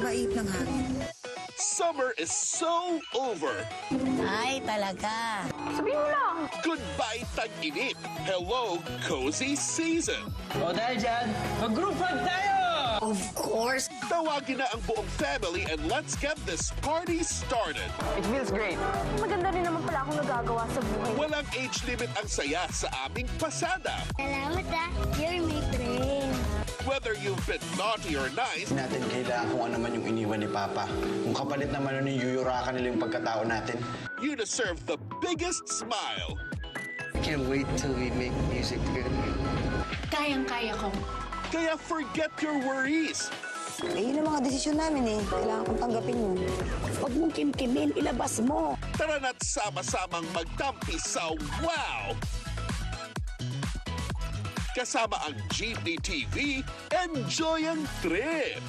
Iba-ip ng hangin. Summer is so over. Ay, talaga. Sabihin mo lang. Goodbye tag-init. Hello, cozy season. O dahil dyan, mag-group hug tayo! Of course. Tawagin na ang buong family and let's get this party started. It feels great. Maganda rin naman pala akong nagagawa sa buhay. Walang age limit ang saya sa aming pasada. Salamat you're my friend. Whether you've been naughty or nice, Natin kailangan kung ano man yung iniwan ni Papa. Kung kapalit naman nun yung yuyurakan nila yung pagkatao natin. you deserve the biggest smile. Can't wait till we make music together. Kayang-kaya ko. Kaya forget your worries. Eh, yun ang mga desisyon namin eh. Kailangan kong tanggapin yun. Huwag mong kimkimin, ilabas mo. Tara na't sama-samang magtampi sa WOW! Kasama ang Jeepney TV, enjoy ang trip!